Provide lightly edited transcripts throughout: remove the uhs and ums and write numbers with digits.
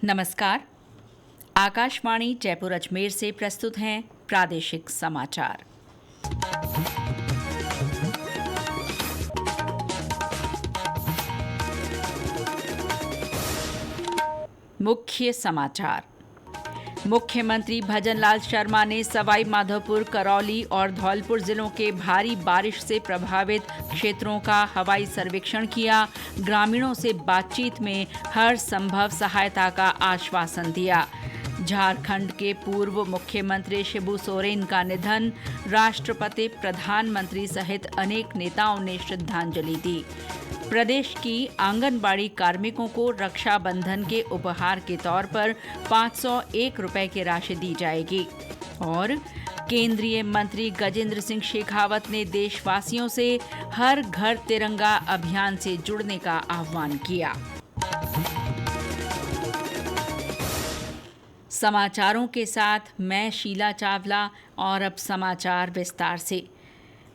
नमस्कार। आकाशवाणी जयपुर अजमेर से प्रस्तुत हैं प्रादेशिक समाचार। मुख्य समाचार। मुख्यमंत्री भजनलाल शर्मा ने सवाई माधोपुर, करौली और धौलपुर जिलों के भारी बारिश से प्रभावित क्षेत्रों का हवाई सर्वेक्षण किया। ग्रामीणों से बातचीत में हर संभव सहायता का आश्वासन दिया। झारखंड के पूर्व मुख्यमंत्री शिबू सोरेन का निधन। राष्ट्रपति, प्रधानमंत्री सहित अनेक नेताओं ने श्रद्धांजलि दी। प्रदेश की आंगनबाड़ी कार्मिकों को रक्षाबंधन के उपहार के तौर पर 501 रुपए की राशि दी जाएगी। और केंद्रीय मंत्री गजेंद्र सिंह शेखावत ने देशवासियों से हर घर तिरंगा अभियान से जुड़ने का आह्वान किया। समाचारों के साथ मैं शीला चावला और अब समाचार विस्तार से।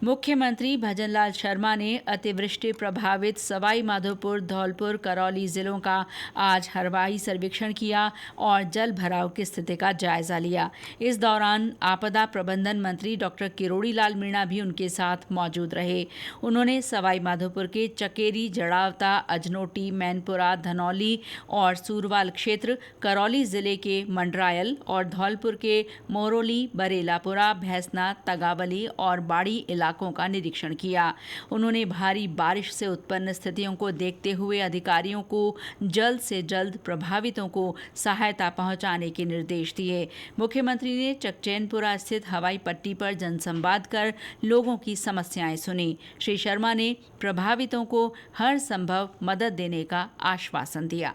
मुख्यमंत्री भजनलाल शर्मा ने अतिवृष्टि प्रभावित सवाई माधोपुर, धौलपुर, करौली जिलों का आज हवाई सर्वेक्षण किया और जल भराव की स्थिति का जायजा लिया। इस दौरान आपदा प्रबंधन मंत्री डॉक्टर किरोड़ी लाल मीणा भी उनके साथ मौजूद रहे। उन्होंने सवाई माधोपुर के चकेरी, जड़ावता, अजनोटी, मैनपुरा, धनौली और सूरवाल क्षेत्र, करौली जिले के मंडरायल और धौलपुर के मोरोली, बरेलापुरा, भैंसना, तगावली और बाड़ी इलाकों का निरीक्षण किया। उन्होंने भारी बारिश से उत्पन्न स्थितियों को देखते हुए अधिकारियों को जल्द से जल्द प्रभावितों को सहायता पहुंचाने के निर्देश दिए। मुख्यमंत्री ने चकचैनपुरा स्थित हवाई पट्टी पर जनसंवाद कर लोगों की समस्याएं सुनी। श्री शर्मा ने प्रभावितों को हर संभव मदद देने का आश्वासन दिया।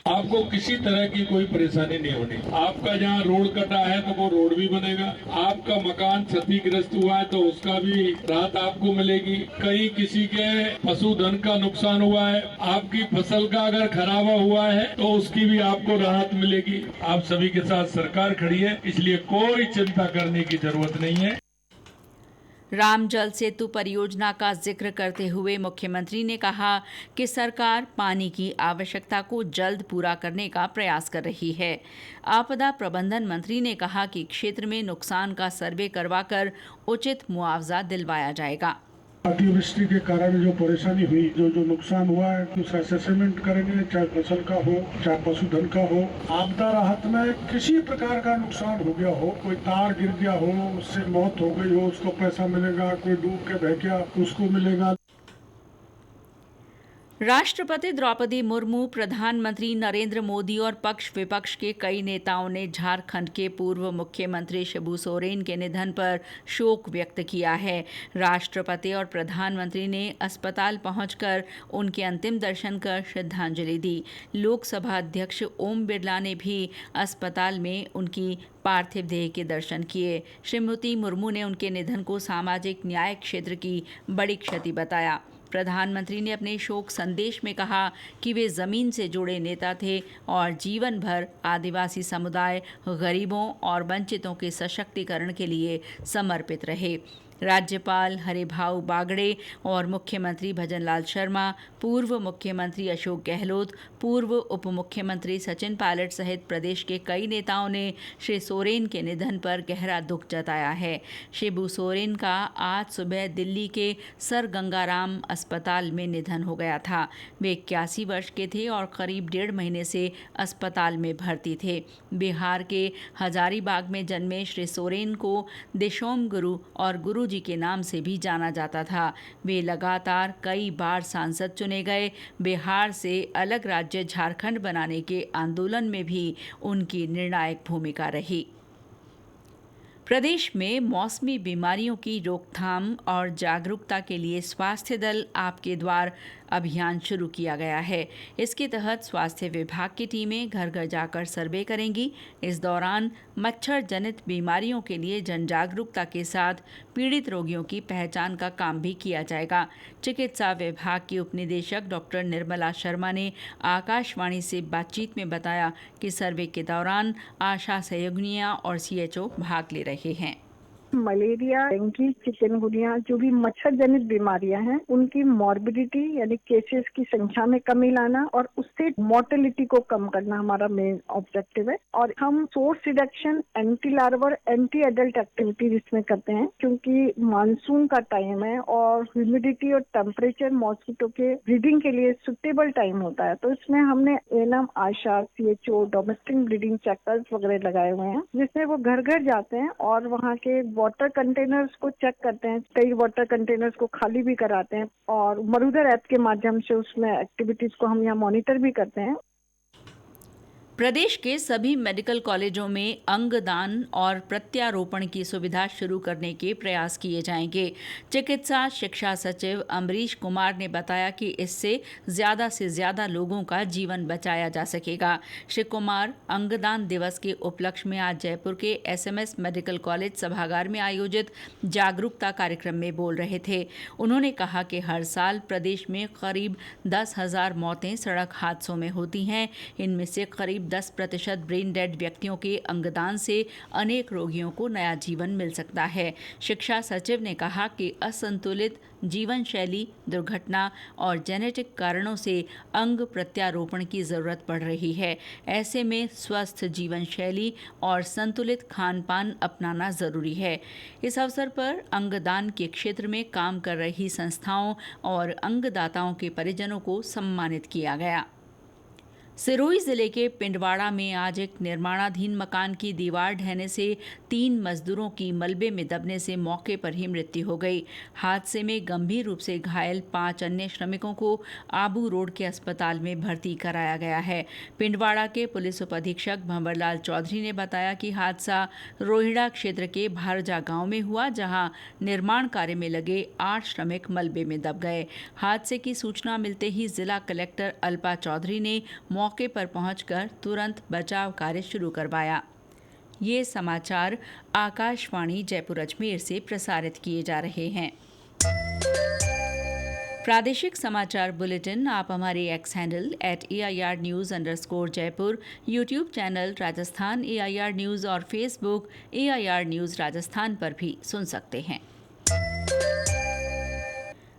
आपको किसी तरह की कोई परेशानी नहीं होनी। आपका जहाँ रोड कटा है तो वो रोड भी बनेगा। आपका मकान क्षतिग्रस्त हुआ है तो उसका भी राहत आपको मिलेगी। कहीं किसी के पशुधन का नुकसान हुआ है, आपकी फसल का अगर खराबा हुआ है तो उसकी भी आपको राहत मिलेगी। आप सभी के साथ सरकार खड़ी है, इसलिए कोई चिंता करने की जरूरत नहीं है। राम जल सेतु परियोजना का जिक्र करते हुए मुख्यमंत्री ने कहा कि सरकार पानी की आवश्यकता को जल्द पूरा करने का प्रयास कर रही है। आपदा प्रबंधन मंत्री ने कहा कि क्षेत्र में नुकसान का सर्वे करवाकर उचित मुआवजा दिलवाया जाएगा। अतिवृष्टि के कारण जो परेशानी हुई, जो नुकसान हुआ है, उसका असेसमेंट करेंगे, चाहे फसल का हो, चाहे पशुधन का हो। आपदा राहत में किसी प्रकार का नुकसान हो गया हो, कोई तार गिर गया हो, उससे मौत हो गई हो, उसको पैसा मिलेगा। कोई डूब के बह गया, उसको मिलेगा। राष्ट्रपति द्रौपदी मुर्मू, प्रधानमंत्री नरेंद्र मोदी और पक्ष विपक्ष के कई नेताओं ने झारखंड के पूर्व मुख्यमंत्री शिबू सोरेन के निधन पर शोक व्यक्त किया है। राष्ट्रपति और प्रधानमंत्री ने अस्पताल पहुंचकर उनके अंतिम दर्शन कर श्रद्धांजलि दी। लोकसभा अध्यक्ष ओम बिरला ने भी अस्पताल में उनकी पार्थिव देह के दर्शन किए। श्रीमती मुर्मू ने उनके निधन को सामाजिक न्याय क्षेत्र की बड़ी क्षति बताया। प्रधानमंत्री ने अपने शोक संदेश में कहा कि वे जमीन से जुड़े नेता थे और जीवन भर आदिवासी समुदाय, गरीबों और वंचितों के सशक्तिकरण के लिए समर्पित रहे। राज्यपाल हरिभाऊ बागड़े और मुख्यमंत्री भजनलाल शर्मा, पूर्व मुख्यमंत्री अशोक गहलोत, पूर्व उप मुख्यमंत्री सचिन पायलट सहित प्रदेश के कई नेताओं ने श्री सोरेन के निधन पर गहरा दुख जताया है। शिबू सोरेन का आज सुबह दिल्ली के सर गंगाराम अस्पताल में निधन हो गया था। वे 81 वर्ष के थे और करीब 1.5 महीने से अस्पताल में भर्ती थे। बिहार के हजारीबाग में जन्मे श्री सोरेन को देशोम गुरु और गुरु जी के नाम से भी जाना जाता था। वे लगातार कई बार सांसद चुने गए। बिहार से अलग राज्य झारखंड बनाने के आंदोलन में भी उनकी निर्णायक भूमिका रही। प्रदेश में मौसमी बीमारियों की रोकथाम और जागरूकता के लिए स्वास्थ्य दल आपके द्वार अभियान शुरू किया गया है। इसके तहत स्वास्थ्य विभाग की टीमें घर घर जाकर सर्वे करेंगी। इस दौरान मच्छर जनित बीमारियों के लिए जन जागरूकता के साथ पीड़ित रोगियों की पहचान का काम भी किया जाएगा। चिकित्सा विभाग की उपनिदेशक डॉक्टर निर्मला शर्मा ने आकाशवाणी से बातचीत में बताया कि सर्वे के दौरान आशा सहयोगिनियां और CHO भाग ले रहे हैं। मलेरिया, डेंगू, चिकनगुनिया जो भी मच्छर जनित बीमारियां हैं उनकी मॉर्बिडिटी यानी केसेस की संख्या में कमी लाना और उससे मोर्टेलिटी को कम करना हमारा मेन ऑब्जेक्टिव है। और हम source reduction, anti larval, anti adult activities इसमें करते हैं क्योंकि मानसून का टाइम है और ह्यूमिडिटी और टेम्परेचर मॉस्किटो के ब्रीडिंग के लिए सुटेबल टाइम होता है। तो इसमें हमने एनम, आशा, CHO, डोमेस्टिक ब्रीडिंग चेकर्स वगैरह लगाए हुए हैं जिसमें वो घर घर जाते हैं और वहाँ के वाटर कंटेनर्स को चेक करते हैं। कई वाटर कंटेनर्स को खाली भी कराते हैं और मरुधर ऐप के माध्यम से उसमें एक्टिविटीज को हम यहाँ मॉनिटर भी करते हैं। प्रदेश के सभी मेडिकल कॉलेजों में अंगदान और प्रत्यारोपण की सुविधा शुरू करने के प्रयास किए जाएंगे। चिकित्सा शिक्षा सचिव अमरीश कुमार ने बताया कि इससे ज्यादा से ज्यादा लोगों का जीवन बचाया जा सकेगा। श्री कुमार अंगदान दिवस के उपलक्ष्य में आज जयपुर के SMS मेडिकल कॉलेज सभागार में आयोजित जागरूकता कार्यक्रम में बोल रहे थे। उन्होंने कहा कि हर साल प्रदेश में करीब 10,000 मौतें सड़क हादसों में होती हैं। इनमें से करीब 10% ब्रेन डेड व्यक्तियों के अंगदान से अनेक रोगियों को नया जीवन मिल सकता है। शिक्षा सचिव ने कहा कि असंतुलित जीवन शैली, दुर्घटना और जेनेटिक कारणों से अंग प्रत्यारोपण की जरूरत पड़ रही है। ऐसे में स्वस्थ जीवन शैली और संतुलित खान पान अपनाना जरूरी है। इस अवसर पर अंगदान के क्षेत्र में काम कर रही संस्थाओं और अंगदाताओं के परिजनों को सम्मानित किया गया। सिरोही जिले के पिंडवाड़ा में आज एक निर्माणाधीन मकान की दीवार ढहने से 3 मजदूरों की मलबे में दबने से मौके पर ही मृत्यु हो गई। हादसे में गंभीर रूप से घायल 5 अन्य श्रमिकों को आबू रोड के अस्पताल में भर्ती कराया गया है। पिंडवाड़ा के पुलिस उपाधीक्षक भंवरलाल चौधरी ने बताया कि हादसा रोहिड़ा क्षेत्र के भारजा गांव में हुआ, जहां निर्माण कार्य में लगे 8 श्रमिक मलबे में दब गए। हादसे की सूचना मिलते ही जिला कलेक्टर अल्पा चौधरी ने मौके पर पहुंचकर तुरंत बचाव कार्य शुरू करवाया। ये समाचार आकाशवाणी जयपुर अजमेर से प्रसारित किए जा रहे हैं। प्रादेशिक समाचार बुलेटिन आप हमारे x handle @AIR News_Jaipur, YouTube channel Rajasthan AIR news और फेसबुक AIR न्यूज़ राजस्थान पर भी सुन सकते हैं।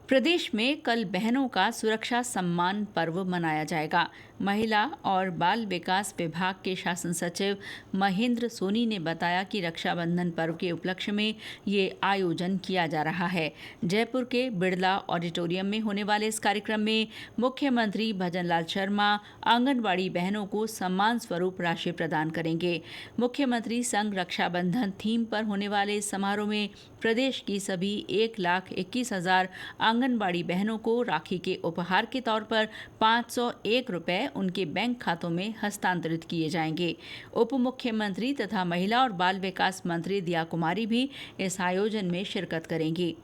प्रदेश में कल बहनों का सुरक्षा सम्मान पर्व मनाया जाएगा। महिला और बाल विकास विभाग के शासन सचिव महेंद्र सोनी ने बताया कि रक्षाबंधन पर्व के उपलक्ष्य में ये आयोजन किया जा रहा है। जयपुर के बिड़ला ऑडिटोरियम में होने वाले इस कार्यक्रम में मुख्यमंत्री भजनलाल शर्मा आंगनबाड़ी बहनों को सम्मान स्वरूप राशि प्रदान करेंगे। मुख्यमंत्री संग रक्षाबंधन थीम पर होने वाले इस समारोह में प्रदेश की सभी 1,21,000 आंगनबाड़ी बहनों को राखी के उपहार के तौर पर 501 रुपए उनके बैंक खातों में हस्तांतरित किए जाएंगे। उप मुख्यमंत्री तथा महिला और बाल विकास मंत्री दिया कुमारी भी इस आयोजन में शिरकत करेंगी।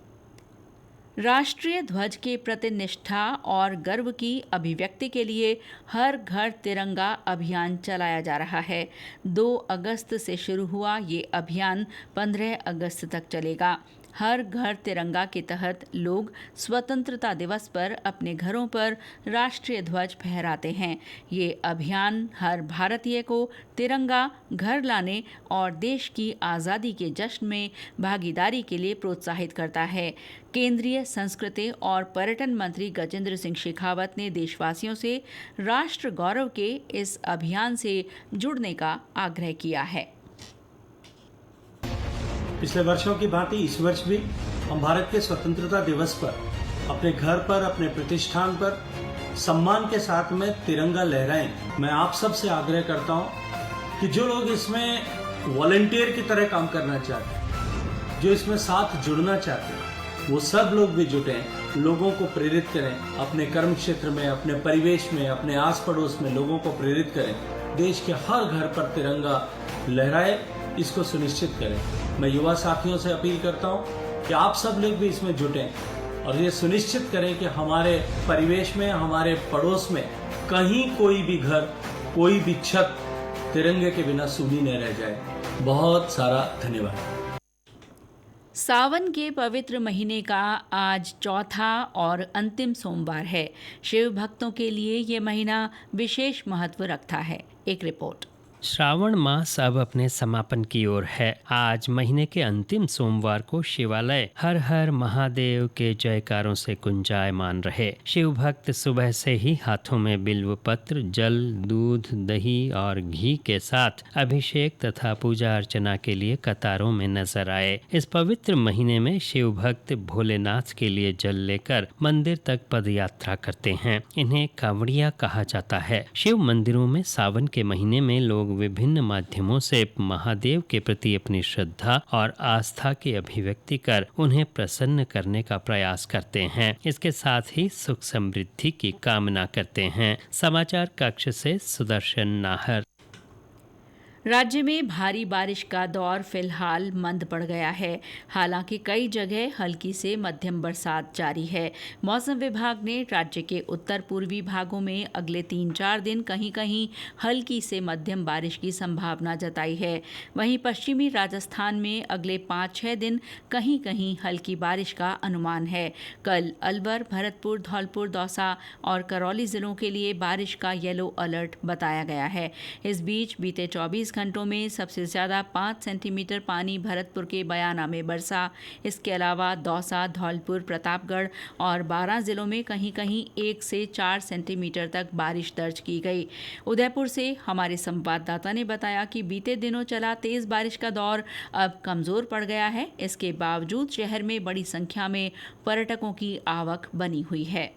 राष्ट्रीय ध्वज के प्रति निष्ठा और गर्व की अभिव्यक्ति के लिए हर घर तिरंगा अभियान चलाया जा रहा है। 2 अगस्त से शुरू हुआ ये अभियान 15 अगस्त तक चलेगा। हर घर तिरंगा के तहत लोग स्वतंत्रता दिवस पर अपने घरों पर राष्ट्रीय ध्वज फहराते हैं। ये अभियान हर भारतीय को तिरंगा घर लाने और देश की आज़ादी के जश्न में भागीदारी के लिए प्रोत्साहित करता है। केंद्रीय संस्कृति और पर्यटन मंत्री गजेंद्र सिंह शेखावत ने देशवासियों से राष्ट्र गौरव के इस अभियान से जुड़ने का आग्रह किया है। पिछले वर्षों की भांति इस वर्ष भी हम भारत के स्वतंत्रता दिवस पर अपने घर पर, अपने प्रतिष्ठान पर सम्मान के साथ में तिरंगा लहराएं। मैं आप सब से आग्रह करता हूं कि जो लोग इसमें वॉलंटियर की तरह काम करना चाहते हैं, जो इसमें साथ जुड़ना चाहते हैं, वो सब लोग भी जुटें, लोगों को प्रेरित करें, अपने कर्म क्षेत्र में, अपने परिवेश में, अपने आस पड़ोस में लोगों को प्रेरित करें। देश के हर घर पर तिरंगा लहराए, इसको सुनिश्चित करें। मैं युवा साथियों से अपील करता हूं कि आप सब लोग भी इसमें जुटें और ये सुनिश्चित करें कि हमारे परिवेश में, हमारे पड़ोस में कहीं कोई भी घर, कोई भी छत तिरंगे के बिना सूनी न रह जाए। बहुत सारा धन्यवाद। सावन के पवित्र महीने का आज चौथा और अंतिम सोमवार है। शिव भक्तों के लिए ये महीना विशेष महत्व रखता है। एक रिपोर्ट। श्रावण मास अब अपने समापन की ओर है। आज महीने के अंतिम सोमवार को शिवालय हर हर महादेव के जयकारों से गुंजायमान रहे। शिव भक्त सुबह से ही हाथों में बिल्व पत्र, जल, दूध, दही और घी के साथ अभिषेक तथा पूजा अर्चना के लिए कतारों में नजर आए। इस पवित्र महीने में शिव भक्त भोलेनाथ के लिए जल लेकर मंदिर तक पद यात्रा करते हैं। इन्हें कांवड़िया कहा जाता है। शिव मंदिरों में सावन के महीने में लोग विभिन्न माध्यमों से महादेव के प्रति अपनी श्रद्धा और आस्था की अभिव्यक्ति कर उन्हें प्रसन्न करने का प्रयास करते हैं। इसके साथ ही सुख समृद्धि की कामना करते हैं। समाचार कक्ष से सुदर्शन नाहर। राज्य में भारी बारिश का दौर फिलहाल मंद पड़ गया है। हालांकि कई जगह हल्की से मध्यम बरसात जारी है। मौसम विभाग ने राज्य के उत्तर पूर्वी भागों में अगले 3-4 दिन कहीं कहीं हल्की से मध्यम बारिश की संभावना जताई है। वहीं पश्चिमी राजस्थान में अगले 5-6 दिन कहीं कहीं हल्की बारिश का अनुमान है। कल अलवर, भरतपुर, धौलपुर, दौसा और करौली जिलों के लिए बारिश का येलो अलर्ट बताया गया है। इस बीच बीते 24 घंटों में सबसे ज्यादा 5 सेंटीमीटर पानी भरतपुर के बयाना में बरसा। इसके अलावा दौसा, धौलपुर, प्रतापगढ़ और 12 जिलों में कहीं कहीं 1 से 4 सेंटीमीटर तक बारिश दर्ज की गई। उदयपुर से हमारे संवाददाता ने बताया कि बीते दिनों चला तेज बारिश का दौर अब कमजोर पड़ गया है। इसके बावजूद शहर में बड़ी संख्या में पर्यटकों की आवक बनी हुई है।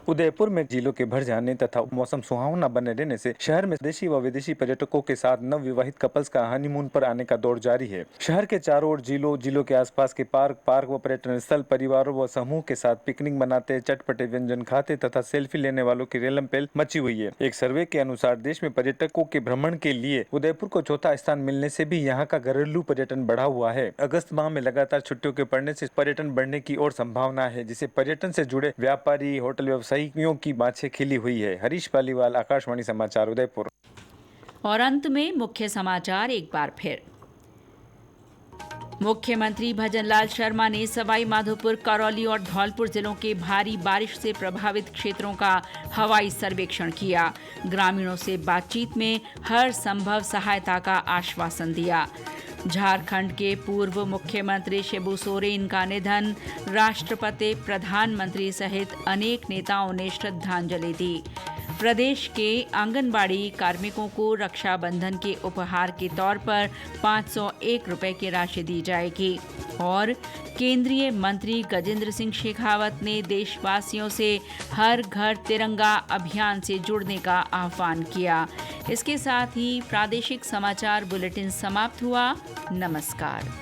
उदयपुर में झीलों के भर जाने तथा मौसम सुहावना बने रहने से शहर में देशी व विदेशी पर्यटकों के साथ नव विवाहित कपल्स का हनीमून पर आने का दौर जारी है। शहर के चारों ओर झीलों के आसपास के पार्क व पर्यटन स्थल परिवारों व समूह के साथ पिकनिक मनाते, चटपटे व्यंजन खाते तथा सेल्फी लेने वालों की रेलम पेल मची हुई है। एक सर्वे के अनुसार देश में पर्यटकों के भ्रमण के लिए उदयपुर को चौथा स्थान मिलने से भी यहाँ का घरेलू पर्यटन बढ़ा हुआ है। अगस्त माह में लगातार छुट्टियों के पड़ने से पर्यटन बढ़ने की और संभावना है, जिसे पर्यटन से जुड़े व्यापारी, होटल व्यवसायियों की बाछें खिली हुई है। हरीश पालीवाल, आकाशवाणी समाचार, उदयपुर। और अंत में मुख्य समाचार एक बार फिर। मुख्यमंत्री भजनलाल शर्मा ने सवाई माधोपुर, करौली और धौलपुर जिलों के भारी बारिश से प्रभावित क्षेत्रों का हवाई सर्वेक्षण किया। ग्रामीणों से बातचीत में हर संभव सहायता का आश्वासन दिया। झारखंड के पूर्व मुख्यमंत्री शिबू सोरेन का निधन, राष्ट्रपति, प्रधानमंत्री सहित अनेक नेताओं ने श्रद्धांजलि दी। प्रदेश के आंगनबाड़ी कार्मिकों को रक्षाबंधन के उपहार के तौर पर 501 रुपए की राशि दी जाएगी। और केंद्रीय मंत्री गजेंद्र सिंह शेखावत ने देशवासियों से हर घर तिरंगा अभियान से जुड़ने का आह्वान किया। इसके साथ ही प्रादेशिक समाचार बुलेटिन समाप्त हुआ। नमस्कार।